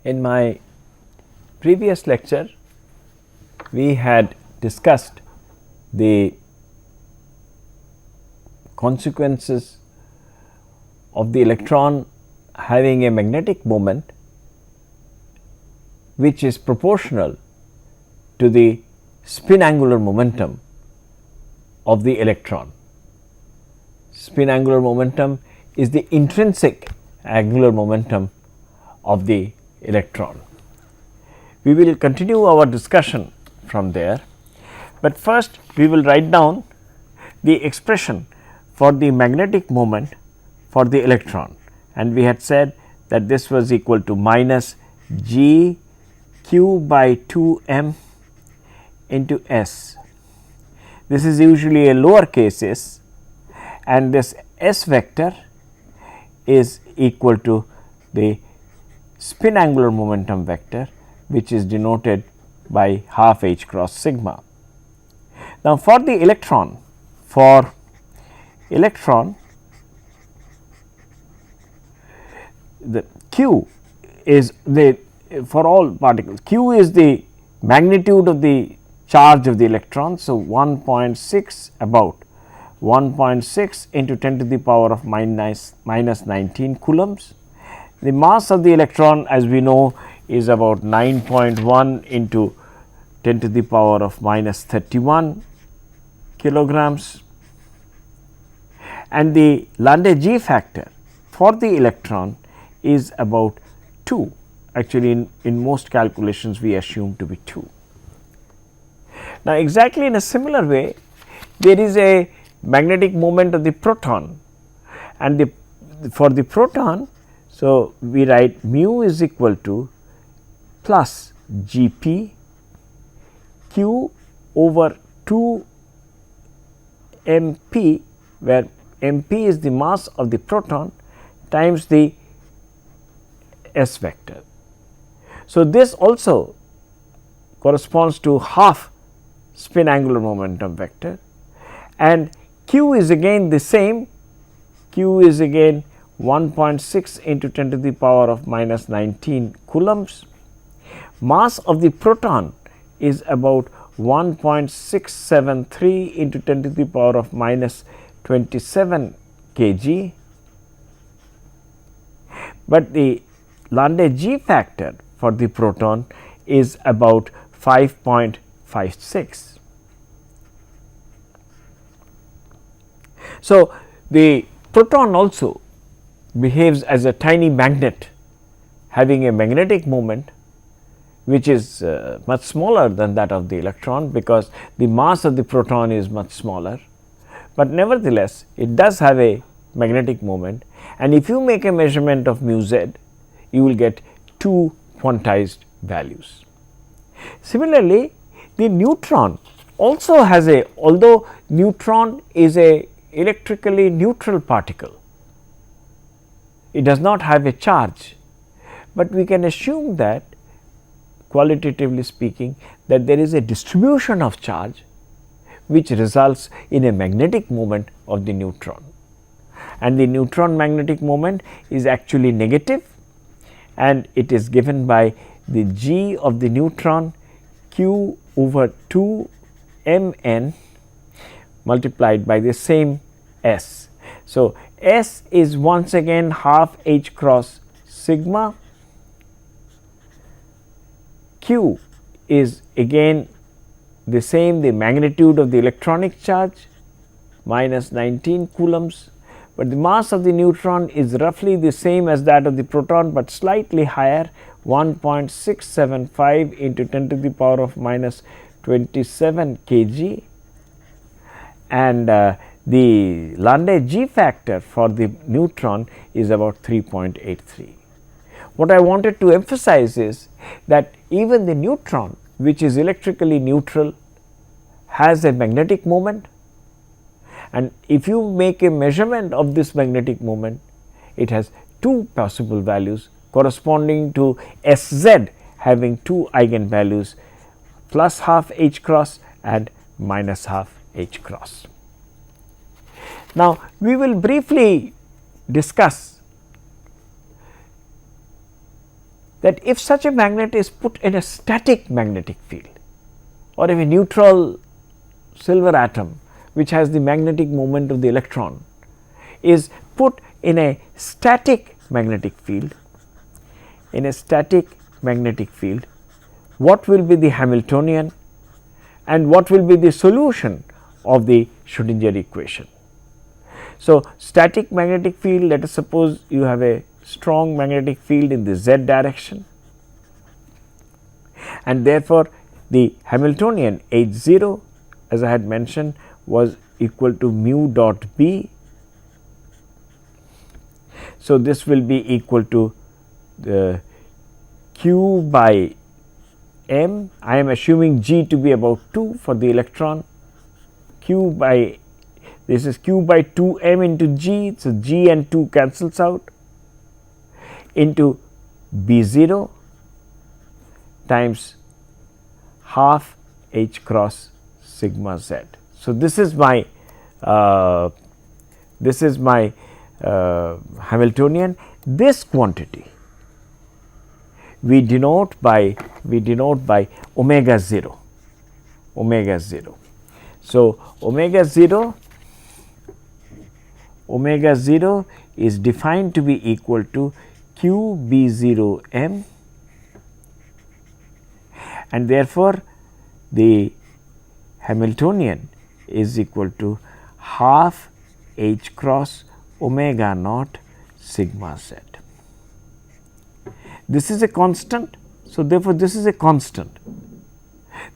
In my previous lecture, we had discussed the consequences of the electron having a magnetic moment which is proportional to the spin angular momentum of the electron. Spin angular momentum is the intrinsic angular momentum of the electron. We will continue our discussion from there, but first we will write down the expression for the magnetic moment for the electron, and we had said that this was equal to minus g q by 2 m into s. This is usually a lowercase s, and this s vector is equal to the spin angular momentum vector, which is denoted by half h cross sigma. Now, for the electron, the q is the for all particles, q is the magnitude of the charge of the electron. So, 1.6 about 1.6 into 10 to the power of minus 19 coulombs. The mass of the electron, as we know, is about 9.1 into 10 to the power of minus 31 kilograms, and the Landé G factor for the electron is about 2. Actually, in most calculations we assume to be 2. Now, exactly in a similar way, there is a magnetic moment of the proton, and for the proton, so we write mu is equal to plus G p q over 2 m p, where m p is the mass of the proton times the s vector. So, this also corresponds to half spin angular momentum vector, and q is again the same. Q is again 1.6 into 10 to the power of minus 19 coulombs. Mass of the proton is about 1.673 into 10 to the power of minus 27 kg, but the Landé G factor for the proton is about 5.56. So, the proton also behaves as a tiny magnet having a magnetic moment which is much smaller than that of the electron, because the mass of the proton is much smaller, but nevertheless it does have a magnetic moment, and if you make a measurement of mu z, you will get 2 quantized values. Similarly, the neutron also has a, although neutron is a electrically neutral particle, it does not have a charge, but we can assume that, qualitatively speaking, that there is a distribution of charge which results in a magnetic moment of the neutron, and the neutron magnetic moment is actually negative, and it is given by the g of the neutron q over 2 m n multiplied by the same s. So, s is once again half h cross sigma, q is again the same, the magnitude of the electronic charge minus 19 coulombs, but the mass of the neutron is roughly the same as that of the proton, but slightly higher, 1.675 into 10 to the power of minus 27 kg, and the Landé G factor for the neutron is about 3.83. What I wanted to emphasize is that even the neutron, which is electrically neutral, has a magnetic moment, and if you make a measurement of this magnetic moment, it has 2 possible values corresponding to S z having 2 eigenvalues, plus half h cross and minus half h cross. Now, we will briefly discuss that if such a magnet is put in a static magnetic field, or if a neutral silver atom which has the magnetic moment of the electron is put in a static magnetic field, what will be the Hamiltonian and what will be the solution of the Schrodinger equation. So, static magnetic field, let us suppose you have a strong magnetic field in the z direction, and therefore, the Hamiltonian H 0 as I had mentioned was equal to mu dot B. So, this will be equal to the q by m. I am assuming G to be about 2 for the electron, q by this is q by 2 m into G. So, G and 2 cancels out into B 0 times half h cross sigma z. So, this is my Hamiltonian. This quantity we denote by omega 0. So, omega 0 is defined to be equal to q b 0 m, and therefore, the Hamiltonian is equal to half h cross omega naught sigma z. This is a constant. So, therefore, this is a constant.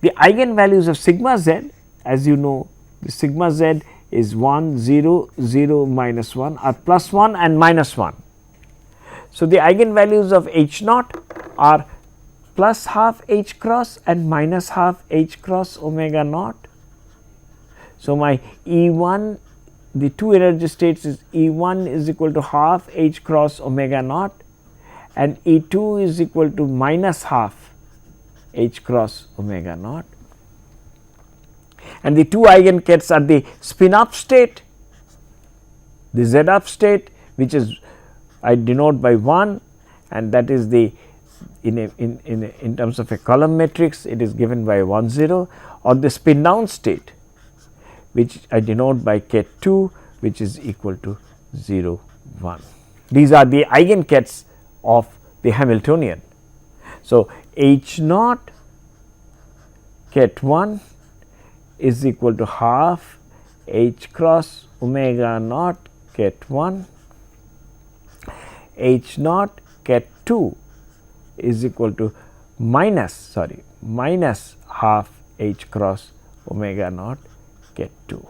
The eigenvalues of sigma z, as you know, the sigma z is 1 0 0 minus 1 or plus 1 and minus 1. So, the eigenvalues of h naught are plus half h cross and minus half h cross omega naught. So, my E 1, the two energy states is E 1 is equal to half h cross omega naught and E 2 is equal to minus half h cross omega naught, and the two eigenkets are the spin up state, the z up state, which is I denote by 1, and that is the in terms of a column matrix it is given by 1 0, or the spin down state which I denote by ket 2, which is equal to 0 1. These are the eigenkets of the Hamiltonian. So, H naught ket 1 is equal to half h cross omega naught ket 1, H naught ket 2 is equal to minus half h cross omega naught ket 2.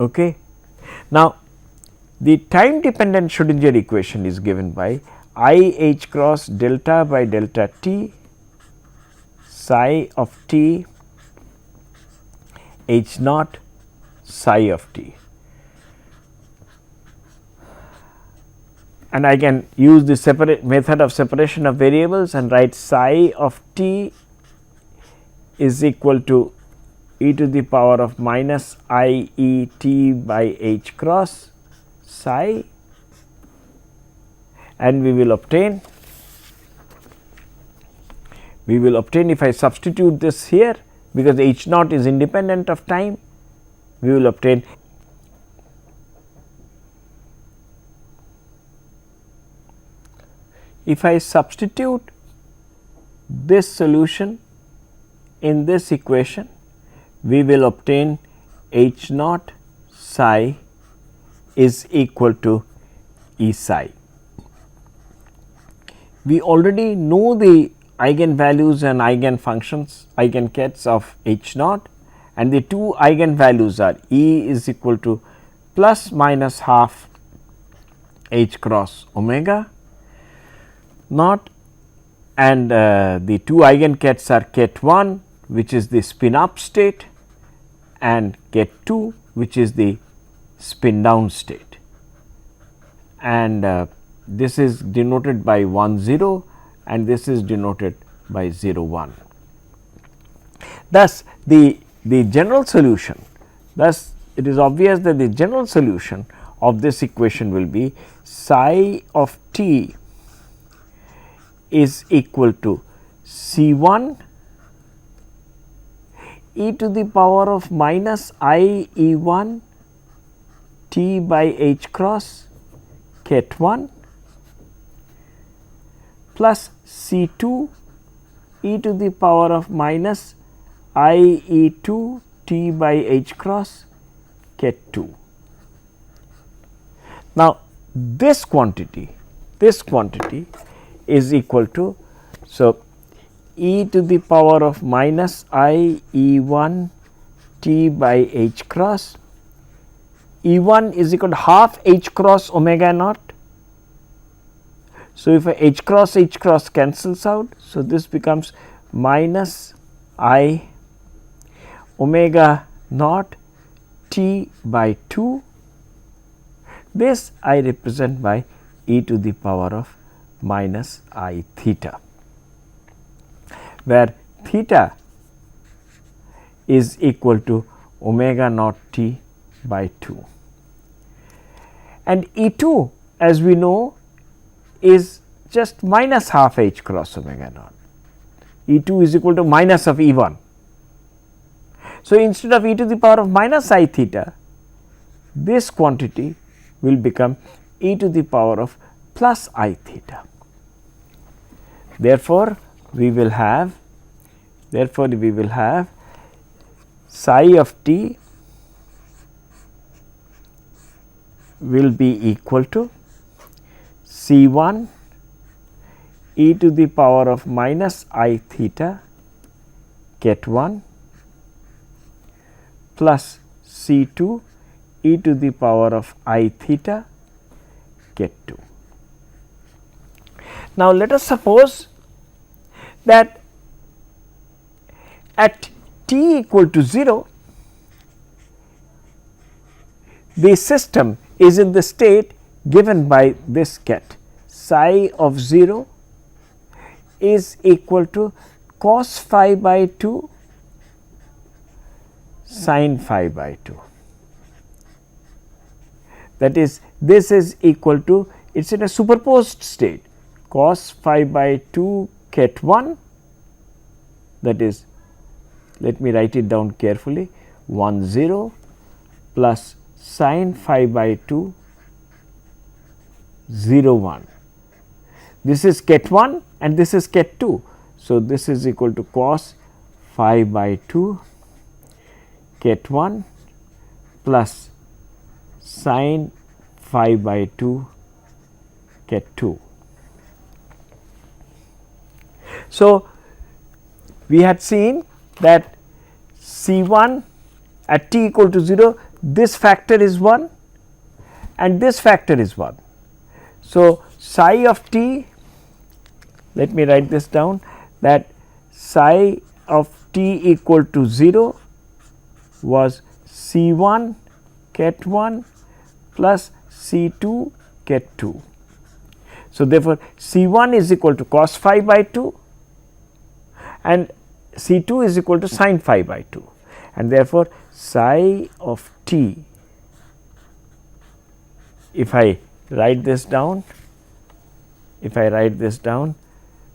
Okay. Now, the time dependent Schrodinger equation is given by I h cross delta by delta t psi of t h naught psi of t, and I can use the separate method of separation of variables and write psi of t is equal to e to the power of minus I e t by h cross psi, and we will obtain if I substitute this here, because h naught is independent of time, we will obtain if I substitute this solution in this equation, we will obtain h naught psi is equal to E psi. We already know the eigenvalues and eigenfunctions, eigenkets of h naught, and the two eigenvalues are E is equal to plus minus half h cross omega naught, and the two eigenkets are ket 1, which is the spin up state, and ket 2, which is the spin down state, and this is denoted by 1 0 and this is denoted by 0 1. Thus, the general solution, thus it is obvious that the general solution of this equation will be psi of t is equal to C1 e to the power of minus I E1 t by h cross ket 1 plus C2 e to the power of minus I E2 t by h cross ket 2. Now, this quantity is equal to, so e to the power of minus I E1 t by h cross, E1 is equal to half h cross omega naught. So, if h cross cancels out, so this becomes minus I omega naught t by 2. This I represent by e to the power of minus I theta, where theta is equal to omega naught t by 2, and E2 as we know is just minus half h cross omega naught. E2 is equal to minus of E1. So, instead of e to the power of minus I theta, this quantity will become e to the power of plus I theta. Therefore, we will have psi of t will be equal to C1 e to the power of minus I theta ket 1 plus C2 e to the power of I theta ket 2. Now, let us suppose that at t equal to 0, the system is in the state given by this ket. Psi of 0 is equal to cos phi by 2 sin phi by 2. That is, this is equal to, it is in a superposed state, cos phi by 2 ket 1, that is, let me write it down carefully, 1 0 plus sin phi by 2 0 1. This is ket 1 and this is ket 2. So, this is equal to cos phi by 2 ket 1 plus sin phi by 2 ket 2. So, we had seen that C1 at t equal to 0, this factor is 1 and this factor is 1. So, psi of t, let me write this down, that psi of t equal to 0 was C1 ket 1 plus C2 ket 2. So, therefore, C1 is equal to cos phi by 2 and C2 is equal to sin phi by 2, and therefore, psi of t, if I write this down,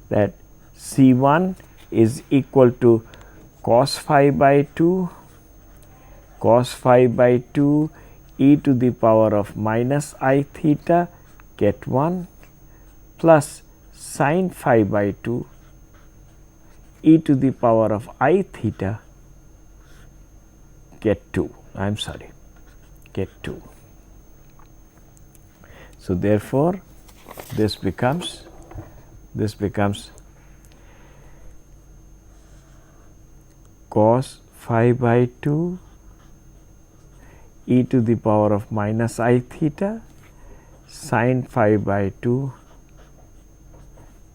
that C1 is equal to cos phi by 2 e to the power of minus I theta ket 1 plus sin phi by 2 e to the power of I theta ket 2, I am sorry, ket 2. So, therefore, this becomes cos phi by 2 e to the power of minus I theta sin phi by 2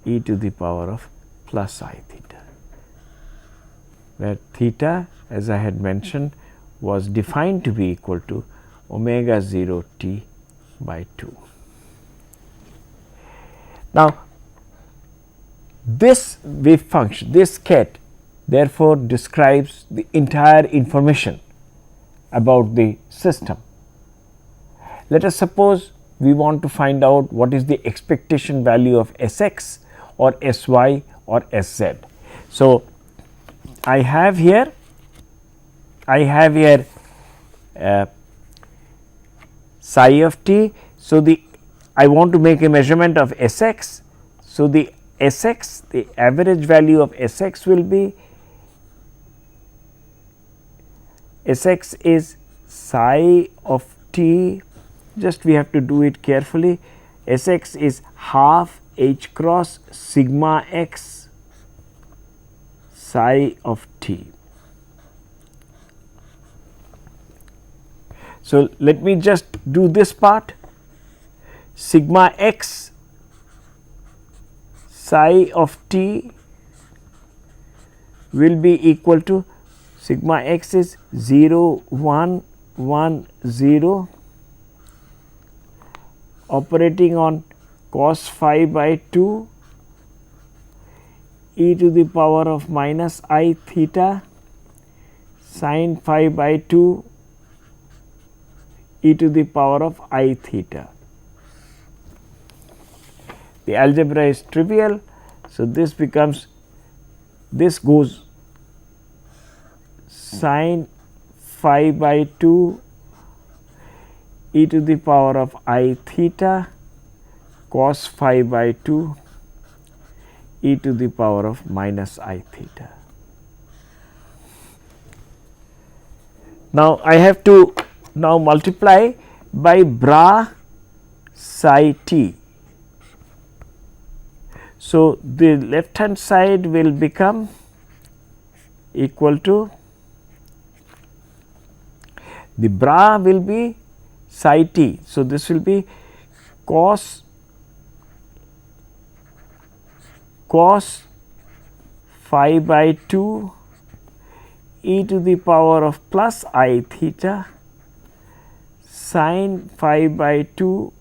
e to the power of plus I theta, where theta, as I had mentioned, was defined to be equal to omega 0 t by 2. Now, this wave function, this ket, therefore, describes the entire information about the system, Let us suppose we want to find out what is the expectation value of Sx or Sy or Sz. So, I have here psi of t. So, I want to make a measurement of Sx. So, the Sx, the average value of Sx will be, Sx is psi of t, just we have to do it carefully. Sx is half h cross sigma x psi of t. So, let me just do this part, sigma x psi of t will be equal to, sigma x is 0 1 1 0, operating on cos phi by 2 e to the power of minus I theta sin phi by 2 e to the power of I theta. The algebra is trivial. So, this becomes, this goes sin phi by 2 e to the power of I theta cos phi by 2 e to the power of minus I theta. Now, I have to now multiply by bra psi t. So, the left hand side will become equal to, the bra will be psi t. So, this will be cos phi by 2 e to the power of plus I theta sin phi by 2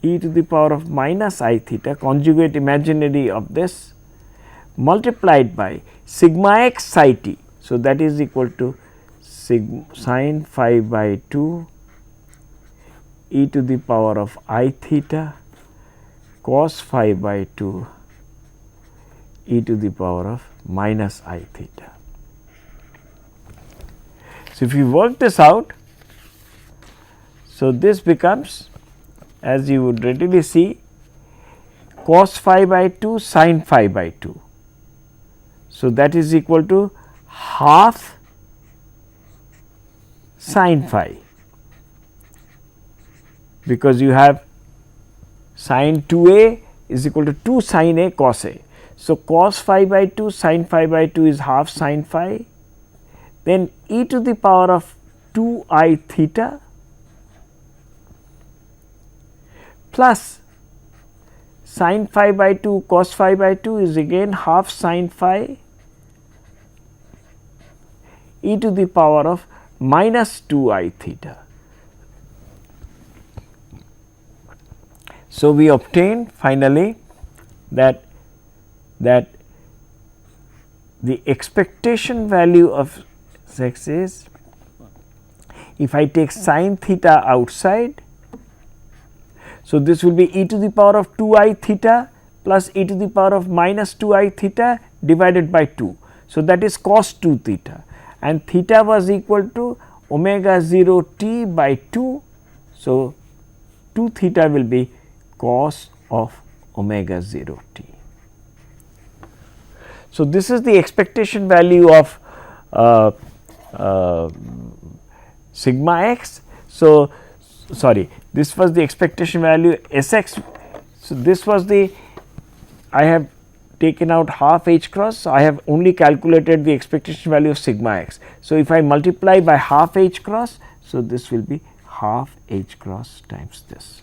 e to the power of minus I theta, conjugate imaginary of this, multiplied by sigma x psi t. So, that is equal to sin phi by 2 e to the power of I theta cos phi by 2 e to the power of minus I theta. So, if you work this out, so this becomes, as you would readily see, cos phi by 2 sin phi by 2. So, that is equal to half sin phi, because you have sin 2a is equal to 2 sin a cos a. So, cos phi by 2 sin phi by 2 is half sin phi, then e to the power of 2 I theta plus sin phi by 2 cos phi by 2 is again half sin phi e to the power of minus 2 I theta. So, we obtain finally that the expectation value of x is, if I take sin theta outside, so this will be e to the power of 2 I theta plus e to the power of minus 2 I theta divided by 2. So, that is cos 2 theta, and theta was equal to omega 0 t by 2. So, 2 theta will be cos of omega 0 t. So, this is the expectation value of sigma x. So, sorry, this was the expectation value Sx. So, this was the, I have taken out half h cross. So, I have only calculated the expectation value of sigma x. So, if I multiply by half h cross, so this will be half h cross times this.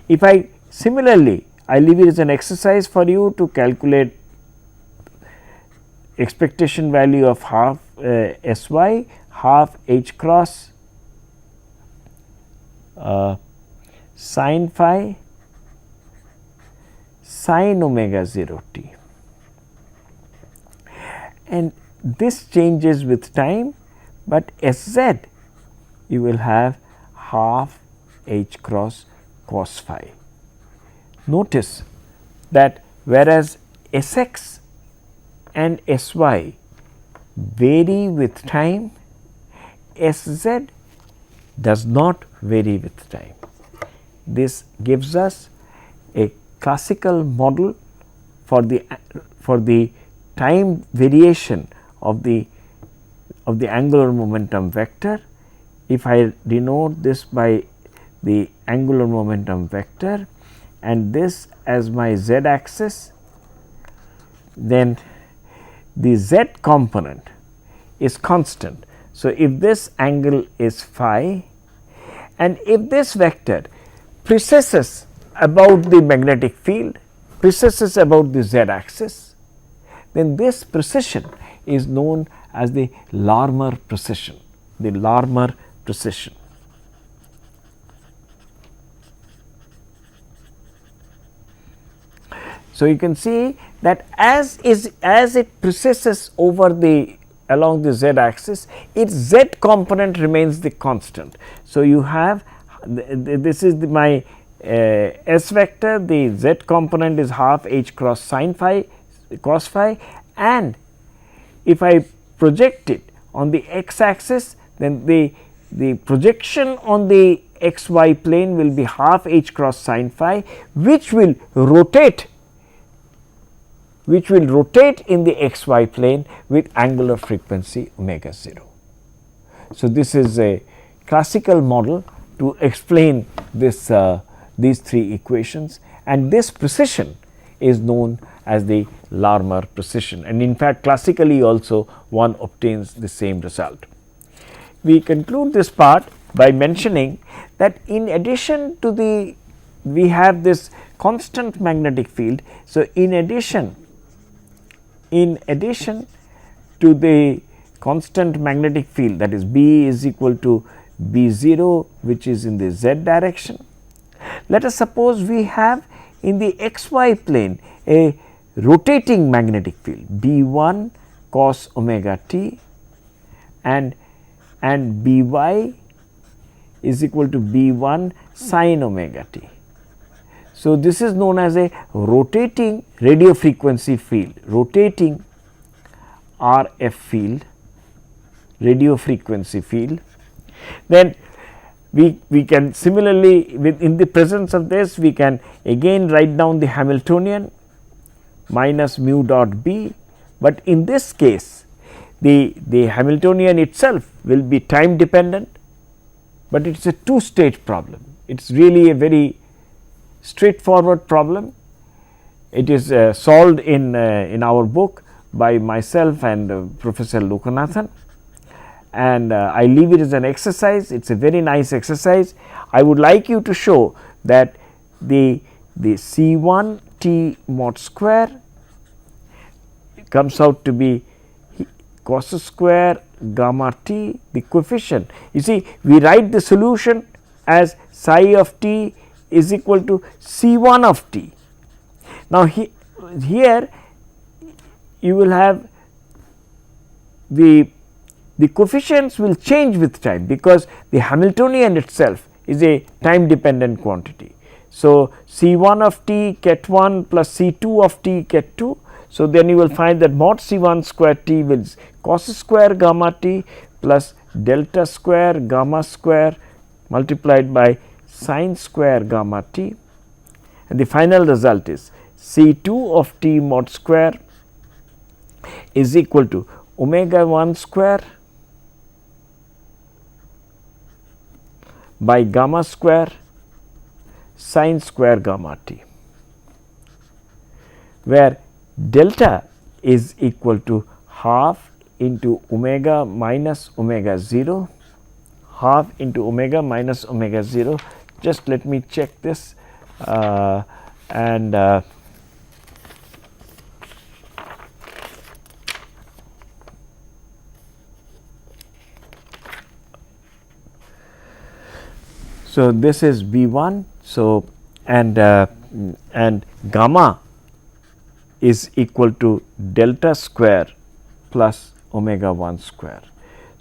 If I similarly, I leave it as an exercise for you to calculate expectation value of half Sy, half h cross sin phi sin omega 0 t, and this changes with time, but Sz you will have half h cross cos phi. Notice that whereas S x and S y vary with time, S z does not vary with time. This gives us a classical model for the time variation of the angular momentum vector. If I denote this by the angular momentum vector and this as my z axis, then the z component is constant. So, if this angle is phi and if this vector precesses about the magnetic field, precesses about the z axis, then this precession is known as the Larmor precession, the Larmor precession. So, you can see that as it precesses over along the z axis, its z component remains the constant. So, you have this is my S vector, the z component is half h cross sin phi cos phi, and if I project it on the x axis, then the projection on the x y plane will be half h cross sin phi, which will rotate in the x y plane with angular frequency omega 0. So, this is a classical model to explain this these three equations, and this precession is known as the Larmor precession, and in fact classically also one obtains the same result. We conclude this part by mentioning that in addition to we have this constant magnetic field. So, in addition to the constant magnetic field, that is B is equal to B 0, which is in the z direction, let us suppose we have in the x y plane a rotating magnetic field B 1 cos omega t and B y is equal to B 1 sin omega t. So, this is known as a rotating radio frequency field, rotating RF field, radio frequency field. Then we can similarly, in the presence of this, we can again write down the Hamiltonian minus mu dot B, but in this case the Hamiltonian itself will be time dependent, but it is a two state problem. It is really a very straightforward problem. It is solved in our book by myself and Professor Lokanathan, and I leave it as an exercise. It is a very nice exercise. I would like you to show that the C1 t mod square comes out to be cos square gamma t, the coefficient. You see, we write the solution as psi of t is equal to C1 of t. Now, here you will have the coefficients will change with time, because the Hamiltonian itself is a time dependent quantity. So, C1 of t ket 1 plus C2 of t ket 2. So, then you will find that mod C1 square t will cos square gamma t plus delta square gamma square multiplied by sin square gamma t, and the final result is C2 of t mod square is equal to omega 1 square by gamma square sin square gamma t, where delta is equal to half into omega minus omega 0, half into omega minus omega 0. Just let me check this so this is B 1. So, and gamma is equal to delta square plus omega 1 square.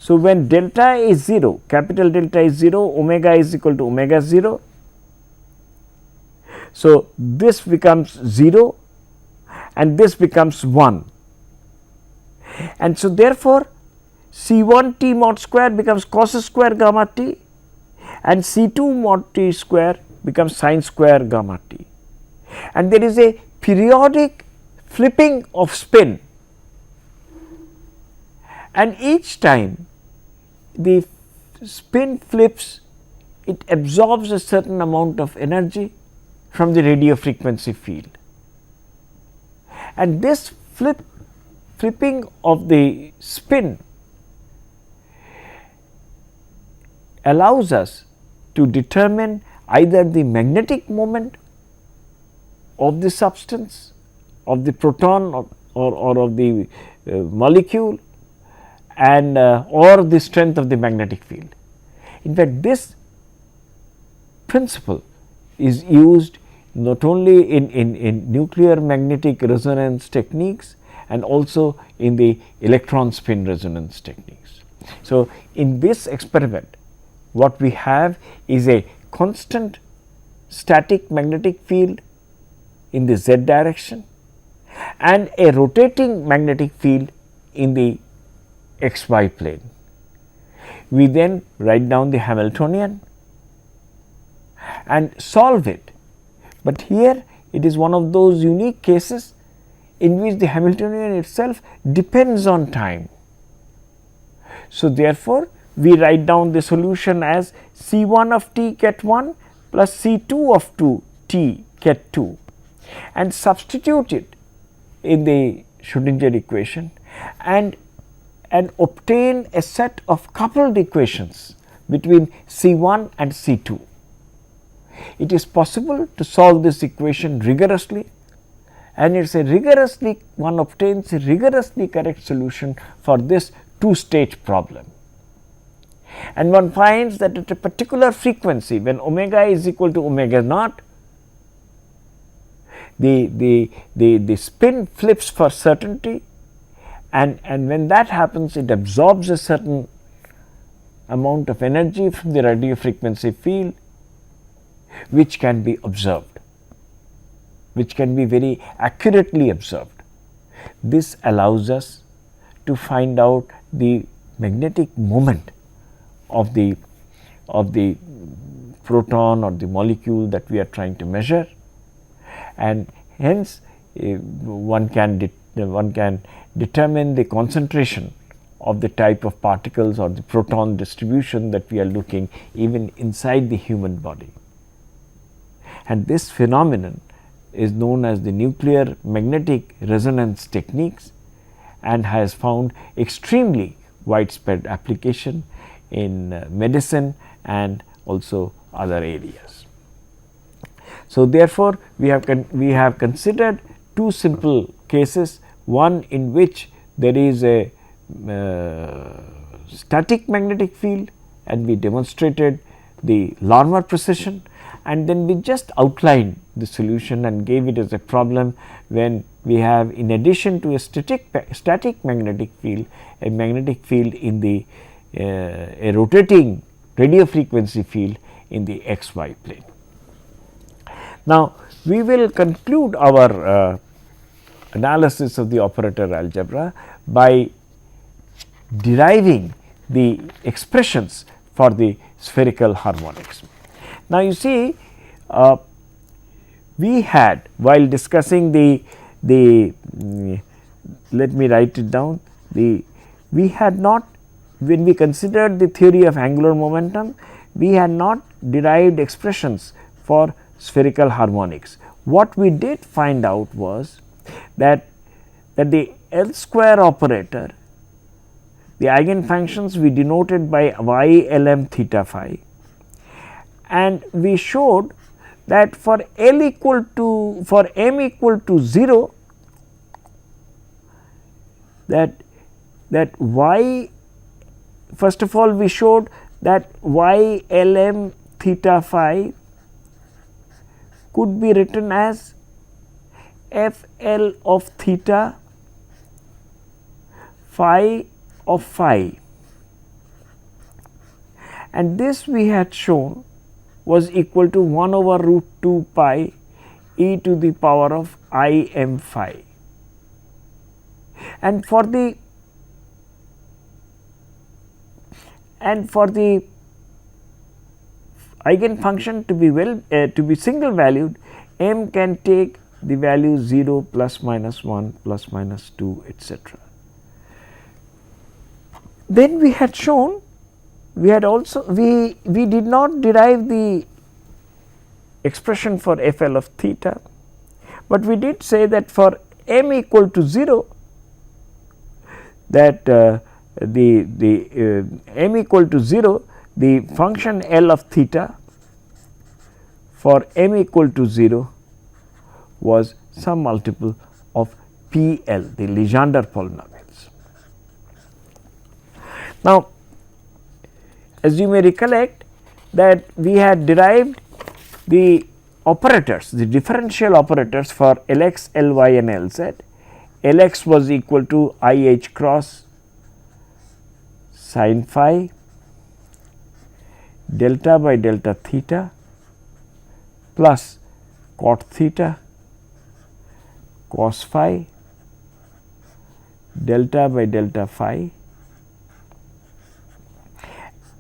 So, when delta is 0, capital delta is 0, omega is equal to omega 0. So, this becomes 0 and this becomes 1, and so therefore, C 1 t mod square becomes cos square gamma t and C 2 mod t square becomes sin square gamma t, and there is a periodic flipping of spin, and each time the spin flips, it absorbs a certain amount of energy from the radio frequency field, and this flipping of the spin allows us to determine either the magnetic moment of the substance, of the proton or of the molecule, and or the strength of the magnetic field. In fact, this principle is used not only in nuclear magnetic resonance techniques and also in the electron spin resonance techniques. So, in this experiment, what we have is a constant static magnetic field in the z direction and a rotating magnetic field in the xy plane. We then write down the Hamiltonian and solve it, but here it is one of those unique cases in which the Hamiltonian itself depends on time. So, therefore, we write down the solution as C 1 of t ket 1 plus C 2 of 2 t ket 2 and substitute it in the Schrodinger equation and obtain a set of coupled equations between C 1 and C 2. It is possible to solve this equation rigorously, and it is a rigorously, one obtains a rigorously correct solution for this two-stage problem. And one finds that at a particular frequency, when omega is equal to omega naught, the spin flips for certainty, and when that happens, it absorbs a certain amount of energy from the radio frequency field, which can be observed, which can be very accurately observed. This allows us to find out the magnetic moment of the proton or the molecule that we are trying to measure, and hence one can determine the concentration of the type of particles or the proton distribution that we are looking even inside the human body. And this phenomenon is known as the nuclear magnetic resonance techniques and has found extremely widespread application in medicine and also other areas. So, therefore, we have considered two simple cases, one in which there is a static magnetic field and we demonstrated the Larmor precession, and then we just outlined the solution and gave it as a problem when we have, in addition to a static magnetic field, a magnetic field in the a rotating radio frequency field in the xy plane. Now, we will conclude our analysis of the operator algebra by deriving the expressions for the spherical harmonics. Now, you see, we had, while discussing let me write it down, we had not, when we considered the theory of angular momentum, we had not derived expressions for spherical harmonics. What we did find out was that the L square operator, the eigenfunctions we denoted by y L m theta phi, and we showed that for m equal to 0, that y, first of all we showed that y L m theta phi could be written as f L of theta phi of phi, and this we had shown was equal to 1 over root 2 pi e to the power of I m phi. And for the eigenfunction to be single valued, m can take the value 0, plus minus 1, plus minus 2, etc. Then we had shown, we did not derive the expression for FL of theta, but we did say that for m equal to 0, that m equal to 0, the function L of theta for m equal to 0 was some multiple of PL, the Legendre polynomials. Now, as you may recollect that we had derived the operators, the differential operators for Lx, Ly and Lz. Lx was equal to IH cross sin phi delta by delta theta plus cot theta cos phi delta by delta phi.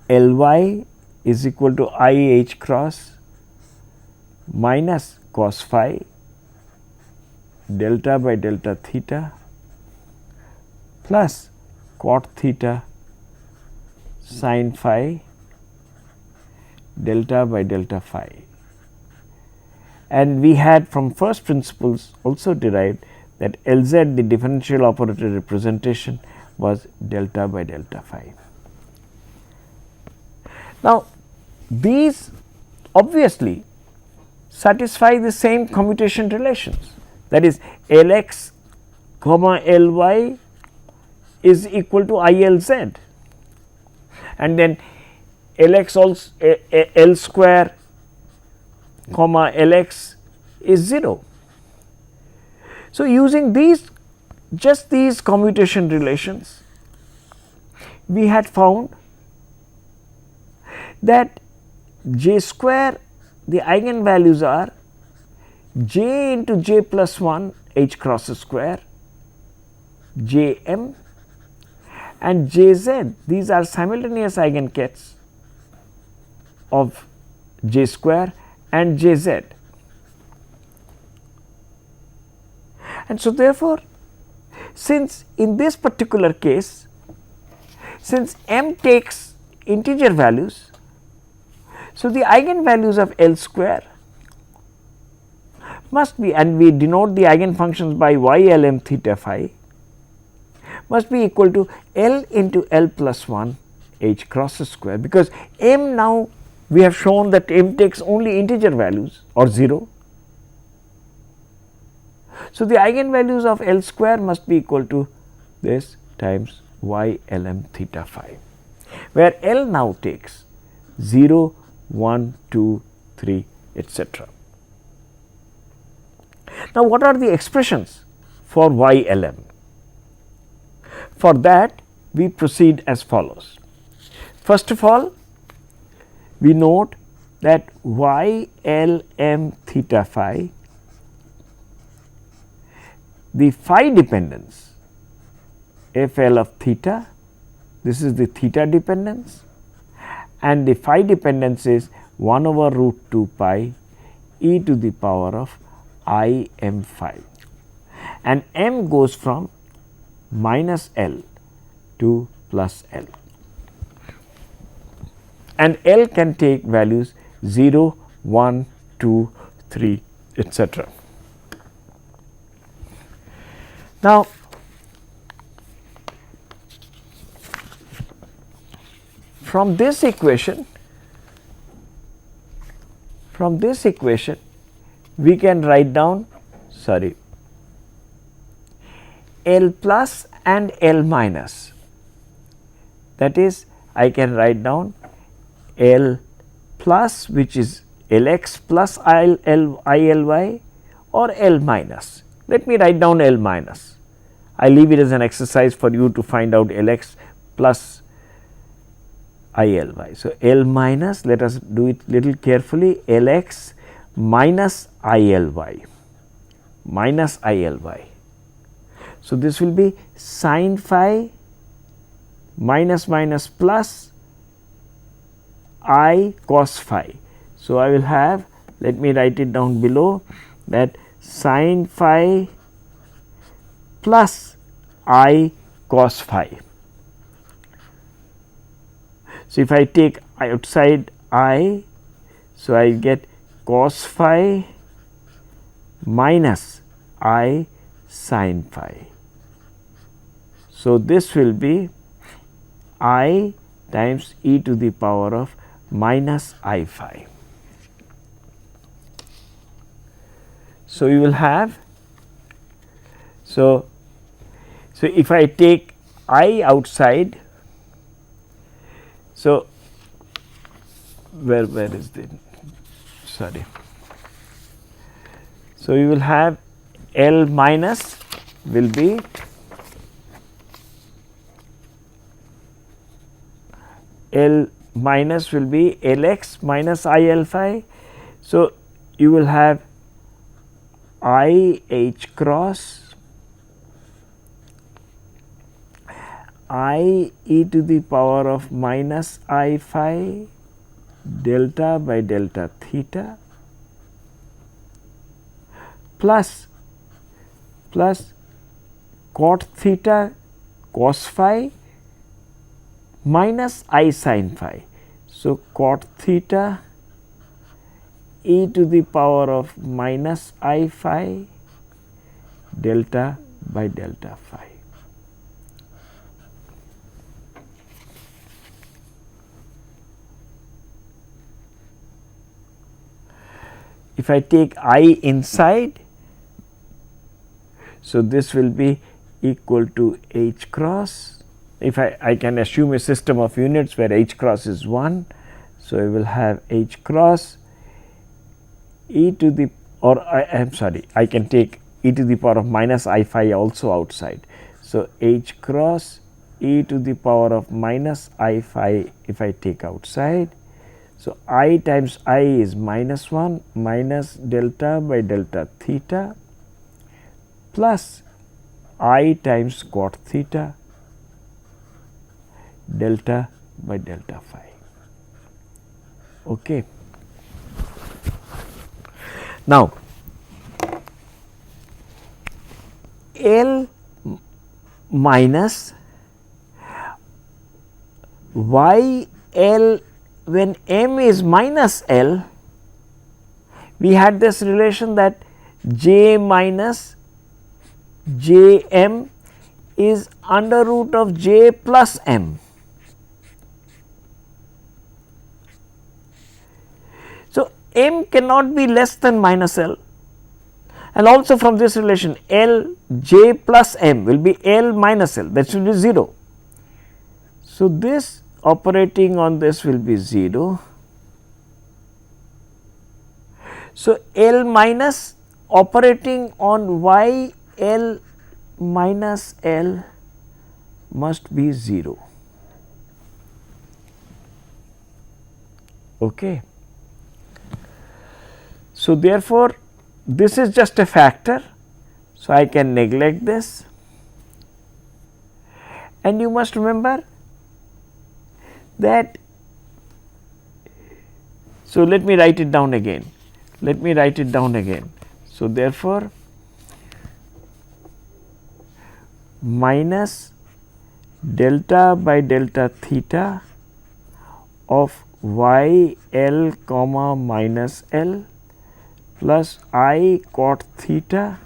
Ly is equal to IH cross minus cos phi delta by delta theta plus cot theta sin phi delta by delta phi. And we had from first principles also derived that Lz, the differential operator representation, was delta by delta phi. Now, these obviously satisfy the same commutation relations, that is Lx comma Ly is equal to ILZ, and then Lx also L square comma Lx is 0. So, using just these commutation relations, we had found that j square, the eigenvalues are j into j plus 1 h cross square, j m and j z. These are simultaneous eigenkets of j square and j z. And so, therefore, since in this particular case, since m takes integer values, so the eigenvalues of L square must be, and we denote the eigenfunctions by y L m theta phi, must be equal to L into L plus 1 h cross square, because m now we have shown that m takes only integer values or 0. So, the eigenvalues of L square must be equal to this times y L m theta phi, where L now takes 0, 1, 2, 3, etc. Now, what are the expressions for y L m? For that, we proceed as follows. First of all, we note that y L m theta phi, the phi dependence f L of theta, this is the theta dependence, and the phi dependence is 1 over root 2 pi e to the power of I m phi, and m goes from minus L to plus L, and L can take values 0, 1, 2, 3, etc. Now, from this equation we can write down L plus and L minus, that is I can write down L plus, which is Lx plus ILy, or L minus. Let me write down L minus. I leave it as an exercise for you to find out Lx plus ILY. So, L minus, let us do it little carefully, Lx minus ILY, minus ILY. So, this will be sin phi minus minus plus I cos phi. So, I will have, let me write it down below, that sin phi plus I cos phi. So, if I take outside I, so I get cos phi minus I sin phi. So, this will be I times e to the power of minus I phi. So, you will have, so if I take I outside, so where is the, sorry. So, you will have L minus will be L minus will be Lx minus IL phi. So, you will have I H cross I e to the power of minus I phi delta by delta theta plus cot theta cos phi minus I sin phi. So, cot theta e to the power of minus I phi delta by delta phi. If I take I inside, so this will be equal to H cross. If I can assume a system of units where H cross is 1. So, I will have H cross e to the, or I am sorry, I can take e to the power of minus I phi also outside. So, H cross e to the power of minus I phi if I take outside. So, I times I is minus 1 minus delta by delta theta plus I times cot theta delta by delta phi. Okay. Now, L minus y L when m is minus L, we had this relation that j minus j m is under root of j plus m. So, m cannot be less than minus L, and also from this relation L j plus m will be L minus L, that should be 0. So, this operating on this will be 0. So, L minus operating on y L minus L must be 0. Okay. So, therefore, this is just a factor. So, I can neglect this, and you must remember that. So, let me write it down again. So, therefore, minus delta by delta theta of y L comma minus L plus I cot theta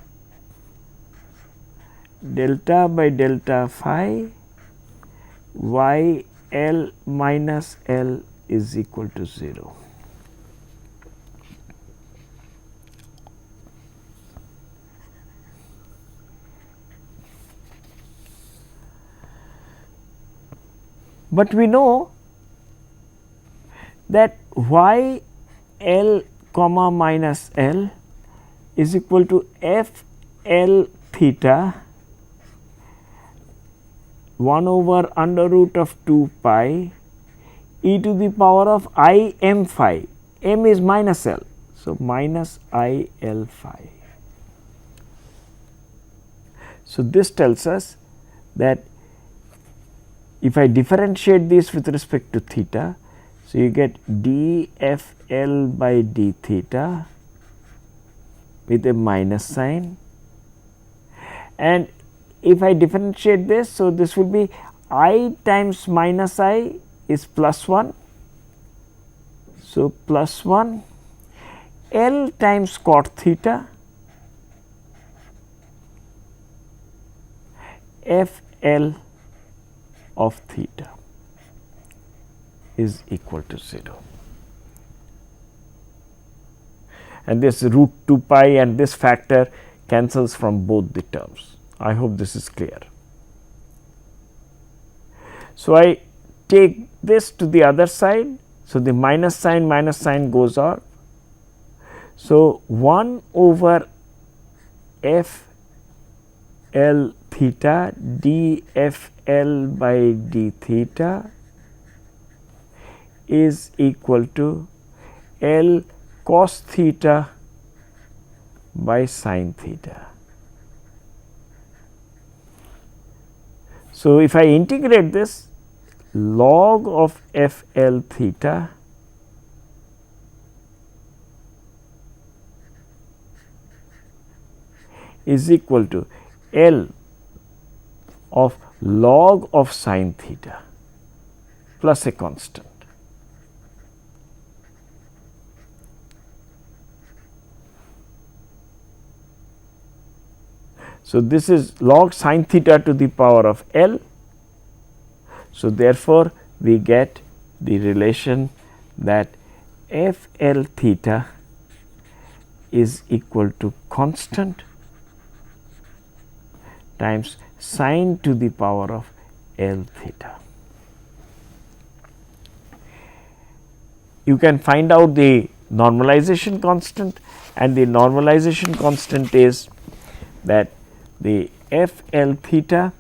delta by delta phi y L minus L is equal to 0. But we know that y L comma minus L is equal to f L theta 1 over under root of 2 pi e to the power of I m phi, m is minus L. So, minus I L phi. So, this tells us that if I differentiate this with respect to theta, so you get d f L by d theta with a minus sign, and if I differentiate this, so this will be I times minus I is plus 1. So, plus 1 L times cot theta f L of theta is equal to 0, and this root 2 pi and this factor cancels from both the terms. I hope this is clear. So, I take this to the other side. So, the minus sign goes out. So, 1 over f L theta d f L by d theta is equal to L cos theta by sin theta. So, if I integrate this, log of f L theta is equal to L of log of sin theta plus a constant. So, this is log sin theta to the power of L. So, therefore, we get the relation that f L theta is equal to constant times sin to the power of L theta. You can find out the normalization constant, and the normalization constant is that the f L theta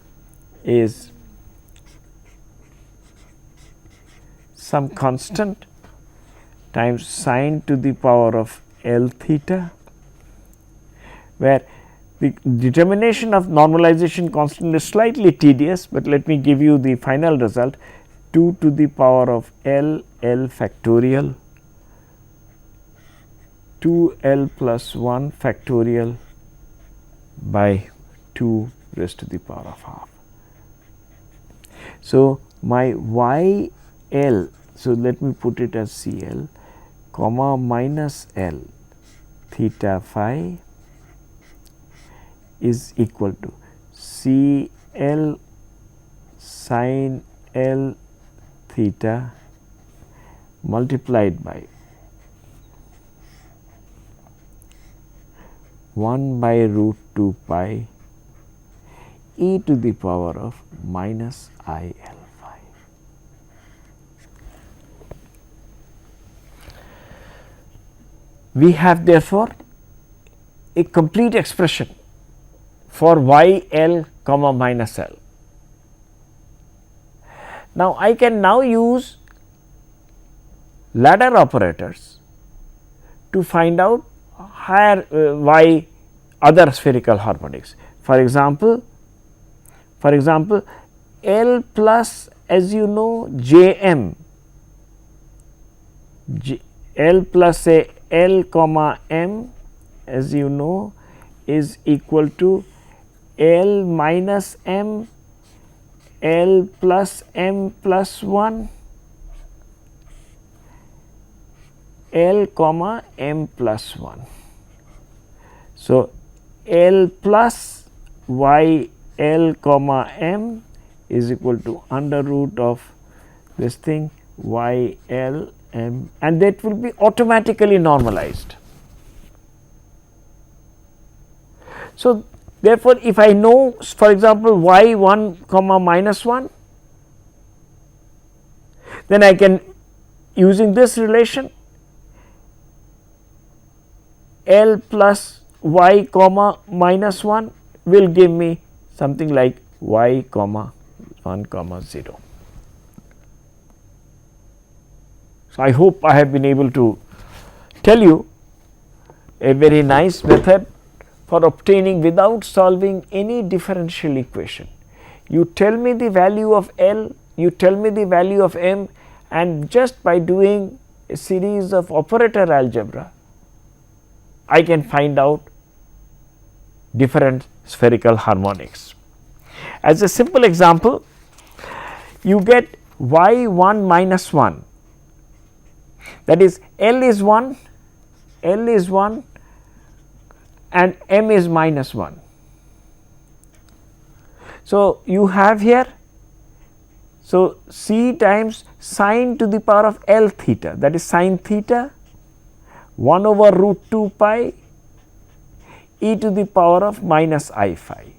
is some constant times sin to the power of L theta, where the determination of normalization constant is slightly tedious, but let me give you the final result: 2 to the power of L factorial 2 L plus 1 factorial by 2 raised to the power of half. So, my y L, so let me put it as C L comma minus L theta phi is equal to C L sin L theta multiplied by 1 by root 2 pi e to the power of minus I L phi. We have therefore a complete expression for y L comma minus L. Now, I can now use ladder operators to find out higher y other spherical harmonics. For example, L plus, as you know, J M, L plus a L comma M, as you know, is equal to L minus M, L plus M plus 1, L comma M plus 1. So, L plus y L comma M is equal to under root of this thing y L M, and that will be automatically normalized. So, therefore, if I know, for example, y 1 comma minus 1, then I can, using this relation, L plus y comma minus 1 will give me something like y comma 1 comma 0. So, I hope I have been able to tell you a very nice method for obtaining without solving any differential equation. You tell me the value of L, you tell me the value of M, and just by doing a series of operator algebra, I can find out different spherical harmonics. As a simple example, you get y1 minus 1, that is L is 1, L is 1 and M is minus 1. So, you have here, so C times sine to the power of L theta, that is sine theta 1 over root 2 pi e to the power of minus I phi.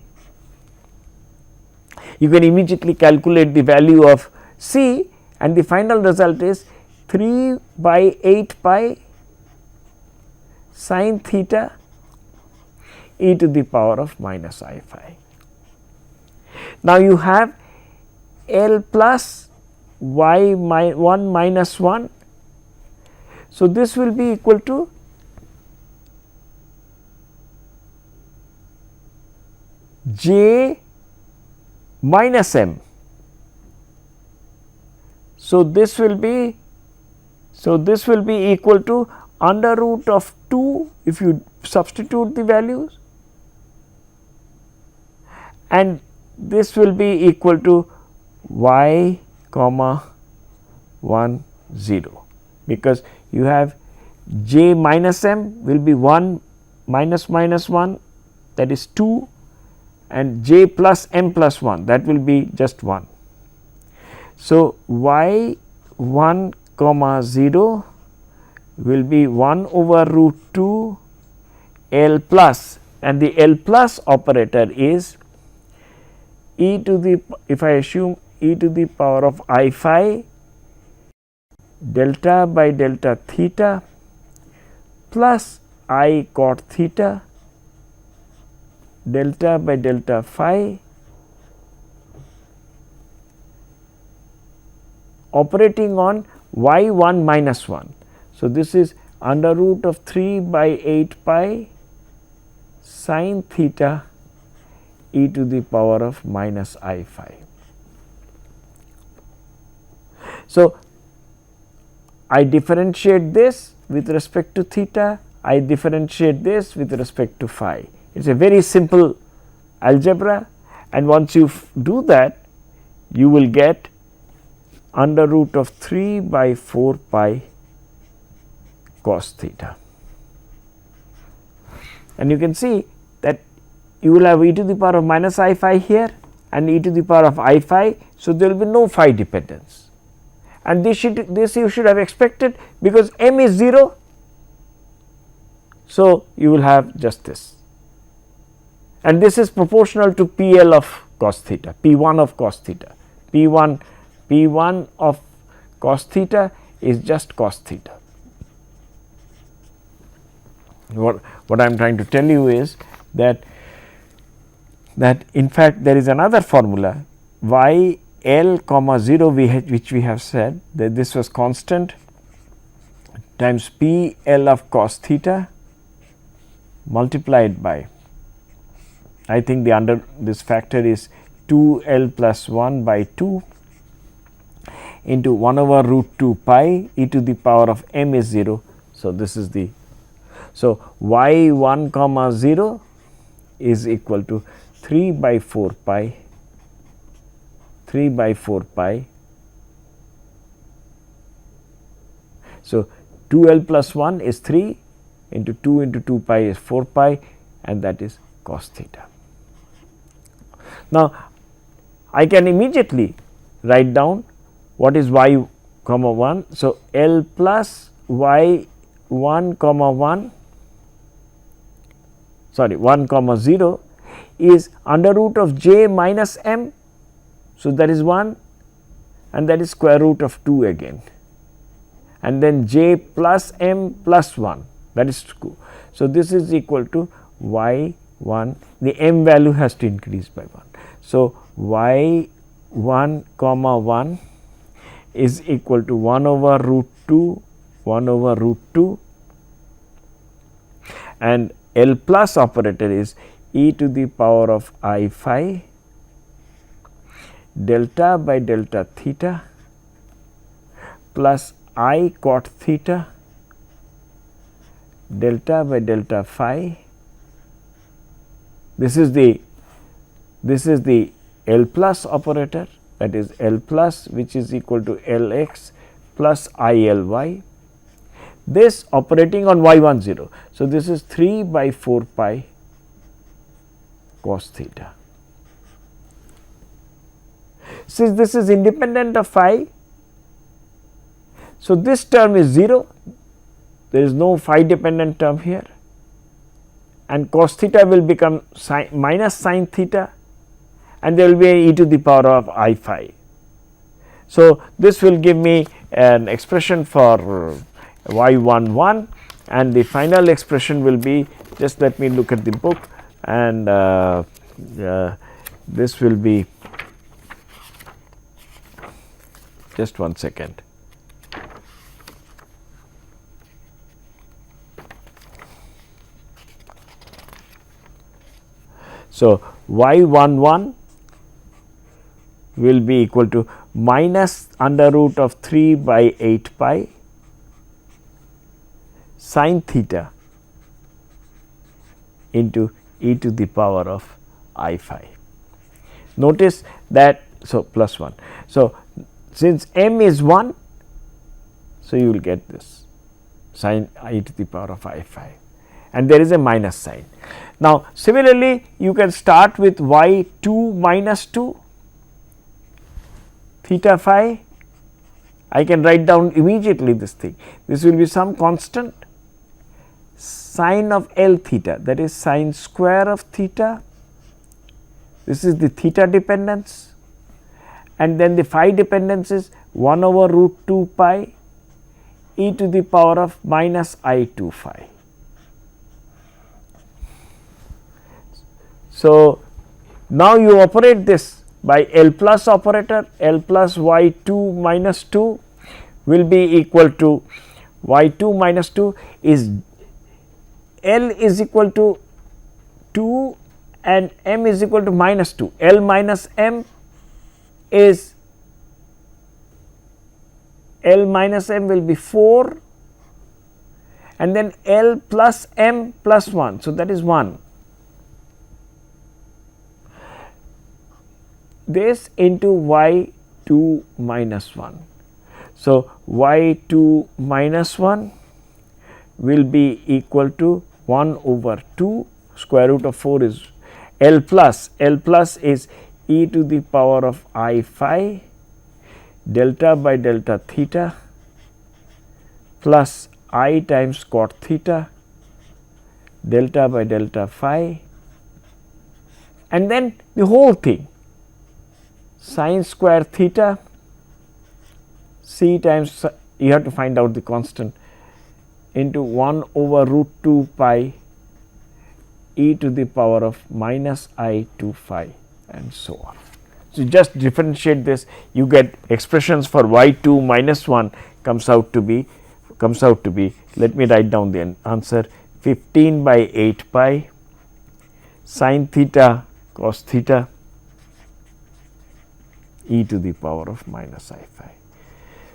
You can immediately calculate the value of C, and the final result is 3 by 8 pi sine theta e to the power of minus I phi. Now, you have L plus y 1 minus 1. So, this will be equal to j minus m. So, this will be equal to under root of 2 if you substitute the values, and this will be equal to y comma 1 0, because you have j minus m will be 1 minus minus 1, that is 2, and j plus m plus 1, that will be just 1. So, y 1 comma 0 will be 1 over root 2 L plus, and the L plus operator is e to the, if I assume e to the power of I phi delta by delta theta plus I cot theta delta by delta phi operating on y 1 minus 1. So, this is under root of 3 by 8 pi sine theta e to the power of minus I phi. So, I differentiate this with respect to theta, I differentiate this with respect to phi. It is a very simple algebra, and once you do that, you will get under root of 3 by 4 pi cos theta. And you can see that you will have e to the power of minus I phi here and e to the power of I phi. So, there will be no phi dependence, and this you should have expected because m is 0. So, you will have just this, and this is proportional to PL of cos theta, P1 of cos theta, P1 of cos theta is just cos theta. What I am trying to tell you is that in fact there is another formula y L comma 0 which we have said that this was constant times P L of cos theta multiplied by, I think the under this factor is 2 L plus 1 by 2 into 1 over root 2 pi e to the power of m is 0. So, this is the, so y 1 comma 0 is equal to 3 by 4 pi, 3 by 4 pi. So, 2L plus 1 is 3 into 2 into 2 pi is 4 pi, and that is cos theta. Now, I can immediately write down what is y comma 1. So, L plus y 1 comma 1, sorry 1 comma 0 is under root of j minus m. So, that is 1, and that is square root of 2 again, and then j plus m plus 1, that is 2. So, this is equal to y 1, the m value has to increase by 1. So, y 1 comma 1 is equal to 1 over root 2 1 over root 2, and L plus operator is e to the power of I phi delta by delta theta plus I cot theta delta by delta phi. This is the L plus operator, that is L plus, which is equal to Lx plus ILy, this operating on y10. So, this is 3 by 4 pi cos theta. Since this is independent of phi, so this term is 0, there is no phi dependent term here, and cos theta will become minus sin theta, and there will be e to the power of I phi. So, this will give me an expression for y11, and the final expression will be, just let me look at the book, and this will be, just one second. So, y11 will be equal to minus under root of 3 by 8 pi sin theta into e to the power of I phi. Notice that, so plus 1. So, since m is 1, so you will get this sin e to the power of I phi, and there is a minus sign. Now, similarly, you can start with y2 minus 2 theta phi. I can write down immediately this thing. This will be some constant sine of L theta, that is sine square of theta. This is the theta dependence, and then the phi dependence is 1 over root 2 pi e to the power of minus I2 phi. So, now you operate this by L plus operator. L plus y2 minus 2 will be equal to y2 minus 2 is L is equal to 2 and m is equal to minus 2. L minus m is, L minus m will be 4, and then L plus m plus 1. So, that is 1. This into y2 minus 1. So, y2 minus 1 will be equal to 1 over 2, square root of 4 is L plus is e to the power of I phi delta by delta theta plus I times cot theta delta by delta phi, and then the whole thing sin square theta c times, you have to find out the constant, into 1 over root 2 pi e to the power of minus I2 phi, and so on. So, just differentiate this, you get expressions for y2 minus 1 comes out to be, let me write down the answer, 15 by 8 pi sin theta cos theta e to the power of minus I phi.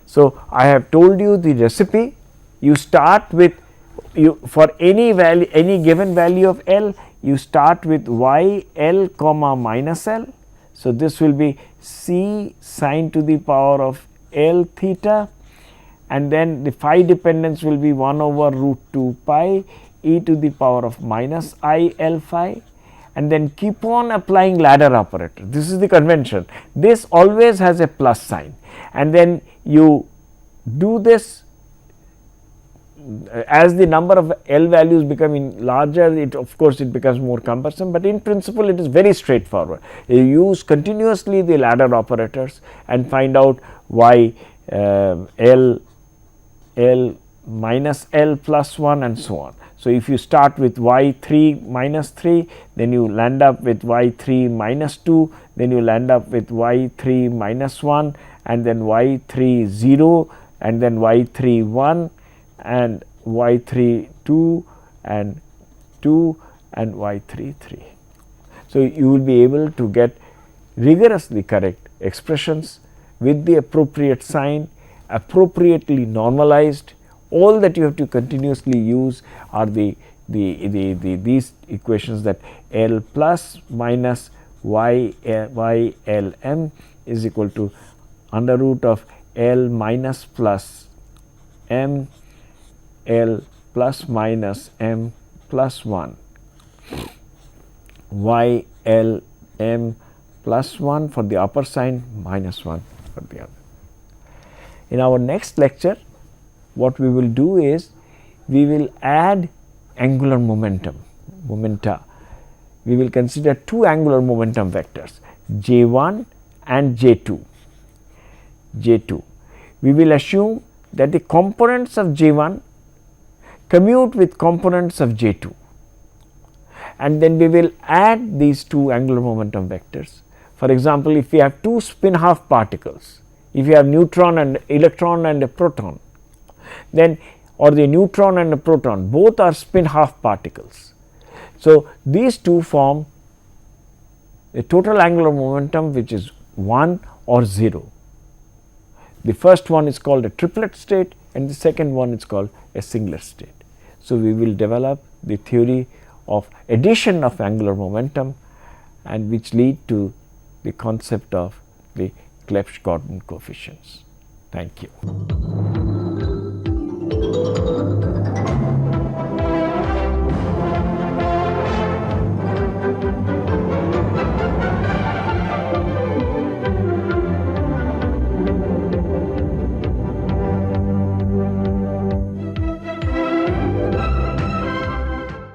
So, I have told you the recipe. You start with, for any value, any given value of L, you start with y L comma minus L. So, this will be c sin to the power of L theta, and then the phi dependence will be 1 over root 2 pi e to the power of minus I L phi, and then keep on applying ladder operator. This is the convention. This always has a plus sign, and then you do this. As the number of L values becoming larger, it of course it becomes more cumbersome, but in principle it is very straightforward. You use continuously the ladder operators and find out y L minus L plus 1 and so on. So, if you start with y3 minus 3, then you land up with y3 minus 2, then you land up with y3 minus 1, and then y3 0, and then y3 1 and y3 2 and 2 and y3 3. So, you will be able to get rigorously correct expressions with the appropriate sign, appropriately normalized. All that you have to continuously use are these equations, that L plus minus y L m is equal to under root of L minus plus m L plus minus m plus 1 y L m plus 1 for the upper sign, minus 1 for the other. In our next lecture, what we will do is we will add angular momenta. We will consider two angular momentum vectors, J1 and J2. We will assume that the components of J1 commute with components of J2, and then we will add these two angular momentum vectors. For example, if we have two spin half particles, if you have neutron and electron and a proton, then or the neutron and a proton both are spin half particles. So, these two form a total angular momentum which is 1 or 0. The first one is called a triplet state and the second one is called a singlet state. So, we will develop the theory of addition of angular momentum, and which lead to the concept of the Clebsch-Gordon coefficients. Thank you.